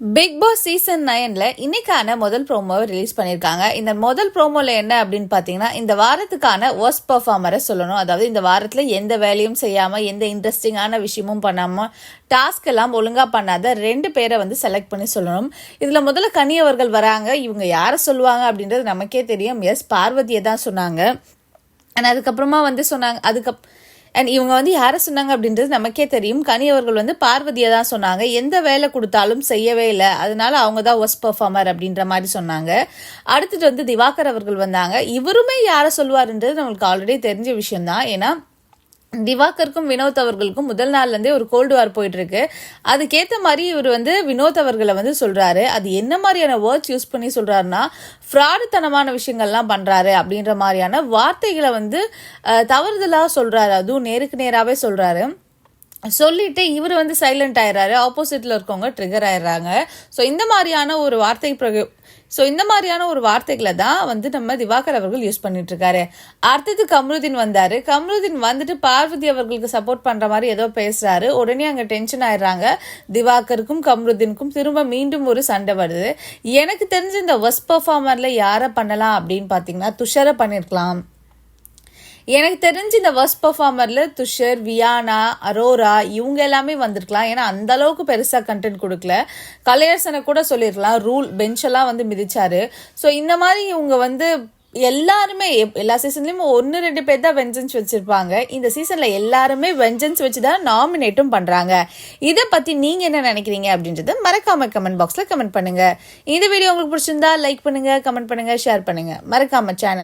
Big Boss season 9ல இன்னைக்கான முதல் ப்ரோமோவை release பண்ணியிருக்காங்க. இந்த முதல் ப்ரோமோல என்ன அப்படின்னு பார்த்தீங்கன்னா, இந்த வாரத்துக்கான ஒர்ஸ்ட் பெர்ஃபார்மரை சொல்லணும். அதாவது இந்த வாரத்தில் எந்த வேலையும் செய்யாமல், எந்த இன்ட்ரெஸ்டிங்கான விஷயமும் பண்ணாமல், டாஸ்க் எல்லாம் ஒழுங்காக பண்ணாத 2 பேரை செலக்ட் பண்ணி சொல்லணும். இதில் முதல்ல கனி அவர்கள் வராங்க. இவங்க யாரை சொல்லுவாங்க அப்படின்றது நமக்கே தெரியும். எஸ், பார்வதியை தான் சொன்னாங்க. ஆனால் அதுக்கப்புறமா சொன்னாங்க. அண்ட் இவங்க யாரை சொன்னாங்க அப்படின்றது நமக்கே தெரியும். கனி அவர்கள் பார்வதியை தான் சொன்னாங்க. எந்த வேலை கொடுத்தாலும் செய்யவே இல்லை, அதனால அவங்க தான் ஒர்ஸ்ட் பெர்ஃபார்மர் அப்படின்ற மாதிரி சொன்னாங்க. அடுத்துட்டு திவாகர் அவர்கள் வந்தாங்க. இவருமே யாரை சொல்லுவாருன்றது நம்மளுக்கு ஆல்ரெடி தெரிஞ்ச விஷயம்தான். ஏன்னா திவாகருக்கும் வினோத் அவர்களுக்கும் முதல் நாள்லேருந்தே ஒரு கோல்டு வார் போயிட்டு இருக்கு. அதுக்கேற்ற மாதிரி இவர் வினோத் அவர்களை சொல்றாரு. அது என்ன மாதிரியான வேர்ட்ஸ் யூஸ் பண்ணி சொல்றாருன்னா, ஃப்ராடுத்தனமான விஷயங்கள்லாம் பண்றாரு அப்படின்ற மாதிரியான வார்த்தைகளை தவறுதலாக சொல்றாரு. அதுவும் நேருக்கு நேராகவே சொல்றாரு. சொல்லிட்டு இவர் சைலண்ட் ஆயிடுறாரு. ஆப்போசிட்ல இருக்கவங்க ட்ரிகர் ஆயிடுறாங்க. ஸோ இந்த மாதிரியான ஒரு வார்த்தைகளை தான் நம்ம திவாகர் அவர்கள் யூஸ் பண்ணிட்டு இருக்காரு. அடுத்தது கம்ருதீன் வந்தாரு. கம்ருதீன் வந்துட்டு பார்வதி அவர்களுக்கு சப்போர்ட் பண்ற மாதிரி ஏதோ பேசுறாரு. உடனே அங்க டென்ஷன் ஆயிடுறாங்க. திவாகருக்கும் கம்ருதீனுக்கும் திரும்ப மீண்டும் ஒரு சண்டை வருது. எனக்கு தெரிஞ்ச இந்த ஒர்ஸ்ட் பெர்ஃபார்மர்ல யாரை பண்ணலாம் அப்படின்னு பாத்தீங்கன்னா, துஷரை பண்ணிருக்கலாம். எனக்கு தெரிஞ்சு இந்த ஒர்ஸ்ட் பெர்ஃபார்மர்ல துஷர், வியானா, அரோரா இவங்க எல்லாமே வந்திருக்கலாம். ஏன்னா அந்த அளவுக்கு பெருசாக கண்டென்ட் கொடுக்கல. கலையரசனை கூட சொல்லியிருக்கலாம். ரூல் பெஞ்செல்லாம் மிதிச்சாரு. ஸோ இந்த மாதிரி இவங்க எல்லாருமே எல்லா சீசன்லயும் 1-2 பேர் தான் வெஞ்சன்ஸ் வச்சிருப்பாங்க. இந்த சீசன்ல எல்லாருமே வெஞ்சன்ஸ் வச்சுதான் நாமினேட்டும் பண்றாங்க. இதை பத்தி நீங்க என்ன நினைக்கிறீங்க அப்படின்றது மறக்காம கமெண்ட் பாக்ஸ்ல கமெண்ட் பண்ணுங்க. இந்த வீடியோ உங்களுக்கு பிடிச்சிருந்தா லைக் பண்ணுங்க, கமெண்ட் பண்ணுங்க, ஷேர் பண்ணுங்க. மறக்காம சேனல்